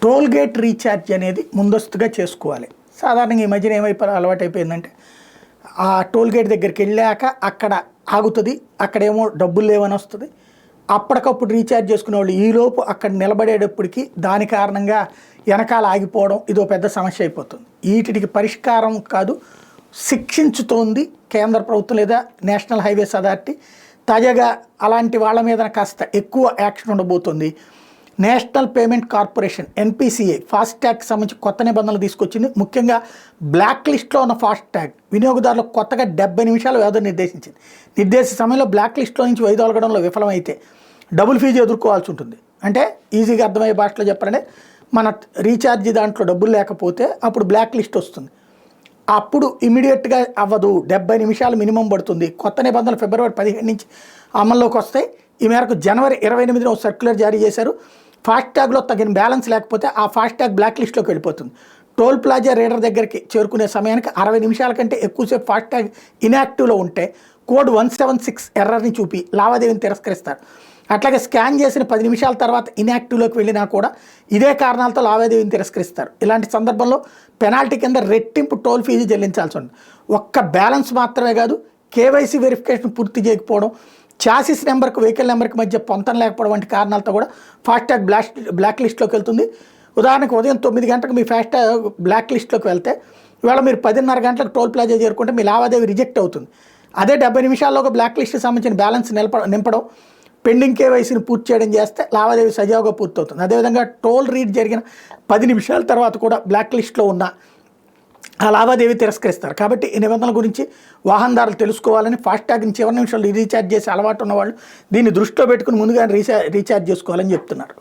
Toll gate recharge అనేది ముందస్తుగా చేసుకోవాలి. సాధారణంగా ఈ మధ్యన అలవాటైపోయిందంటే ఆ టోల్ గేట్ దగ్గరికి వెళ్ళాక అక్కడ ఆగుతుంది, అక్కడేమో డబ్బులు లేవని వస్తుంది. అప్పటికప్పుడు రీఛార్జ్ చేసుకునే వాళ్ళు ఈలోపు అక్కడ నిలబడేటప్పటికి దాని కారణంగా వెనకాల ఆగిపోవడం ఇదో పెద్ద సమస్య అయిపోతుంది. వీటికి పరిష్కారం కాదు, శిక్షించుతోంది కేంద్ర ప్రభుత్వం లేదా నేషనల్ హైవేస్ అథారిటీ. తాజాగా అలాంటి వాళ్ళ మీద కాస్త ఎక్కువ యాక్షన్ ఉండబోతుంది. నేషనల్ పేమెంట్ కార్పొరేషన్ ఎన్పిసిఐ ఫాస్ట్యాగ్కి సంబంధించి కొత్త నిబంధనలు తీసుకొచ్చింది. ముఖ్యంగా బ్లాక్ లిస్ట్లో ఉన్న ఫాస్ట్యాగ్ వినియోగదారులకు కొత్తగా 70 నిమిషాల వ్యవధిని నిర్దేశించింది. నిర్దేశిత సమయంలో బ్లాక్ లిస్ట్లో నుంచి వైదొలగడంలో విఫలమైతే డబుల్ ఫీజు ఎదుర్కోవాల్సి ఉంటుంది. అంటే ఈజీగా అర్థమయ్యే భాషలో చెప్పాలంటే మన రీఛార్జ్ దాంట్లో డబ్బులు లేకపోతే అప్పుడు బ్లాక్ లిస్ట్ వస్తుంది. అప్పుడు ఇమీడియట్గా అవ్వదు, 70 నిమిషాలు మినిమం పడుతుంది. కొత్త నిబంధనలు ఫిబ్రవరి 15 నుంచి అమల్లోకి వస్తాయి. ఈ మేరకు జనవరి 28న ఒక సర్క్యులర్ జారీ చేశారు. ఫాస్ట్యాగ్లో తగిన బ్యాలెన్స్ లేకపోతే ఆ ఫాస్ట్యాగ్ బ్లాక్ లిస్ట్లోకి వెళ్ళిపోతుంది. టోల్ ప్లాజా రీడర్ దగ్గరికి చేరుకునే సమయానికి 60 నిమిషాల కంటే ఎక్కువసేపు ఫాస్ట్యాగ్ ఇన్యాక్టివ్లో ఉంటే కోడ్ 176 ఎర్రర్ని చూపి లావాదేవీని తిరస్కరిస్తారు. అట్లాగే స్కాన్ చేసిన 10 నిమిషాల తర్వాత ఇన్యాక్టివ్లోకి వెళ్ళినా కూడా ఇదే కారణాలతో లావాదేవీని తిరస్కరిస్తారు. ఇలాంటి సందర్భంలో పెనాల్టీ కింద రెట్టింపు టోల్ ఫీజు చెల్లించాల్సి ఉంటుంది. ఒక్క బ్యాలెన్స్ మాత్రమే కాదు, కేవైసీ వెరిఫికేషన్ పూర్తి చేయకపోవడం, చాసిస్ నెంబర్కి వెహికల్ నెంబర్కి మధ్య పొంతం లేకపోవడం వంటి కారణాలతో కూడా ఫాస్ట్యాగ్ బ్లాక్ లిస్ట్లోకి వెళ్తుంది. ఉదాహరణకు ఉదయం 9 గంటలకు మీ ఫాస్ట్యాగ్ బ్లాక్ లిస్ట్లోకి వెళ్తే ఇవాళ మీరు 10:30 గంటలకు టోల్ ప్లాజా చేరుకుంటే మీ లావాదేవీ రిజెక్ట్ అవుతుంది. అదే 70 నిమిషాల్లోగా బ్లాక్ లిస్ట్కి సంబంధించిన బ్యాలెన్స్ నింపడం, పెండింగ్ కేవైసీని పూర్తి చేయడం చేస్తే లావాదేవీ సజావుగా పూర్తవుతుంది. అదేవిధంగా టోల్ రీడ్ జరిగిన 10 నిమిషాల తర్వాత కూడా బ్లాక్ లిస్ట్లో ఉన్న ఆ లావాదేవీ తిరస్కరిస్తారు. కాబట్టి ఈ నిబంధనల గురించి వాహనదారులు తెలుసుకోవాలని, ఫాస్ట్యాగ్ని చివరి నిమిషాలు రీఛార్జ్ చేసే అలవాటు ఉన్నవాళ్ళు దీన్ని దృష్టిలో పెట్టుకుని ముందుగా రీఛార్జ్ చేసుకోవాలని చెప్తున్నారు.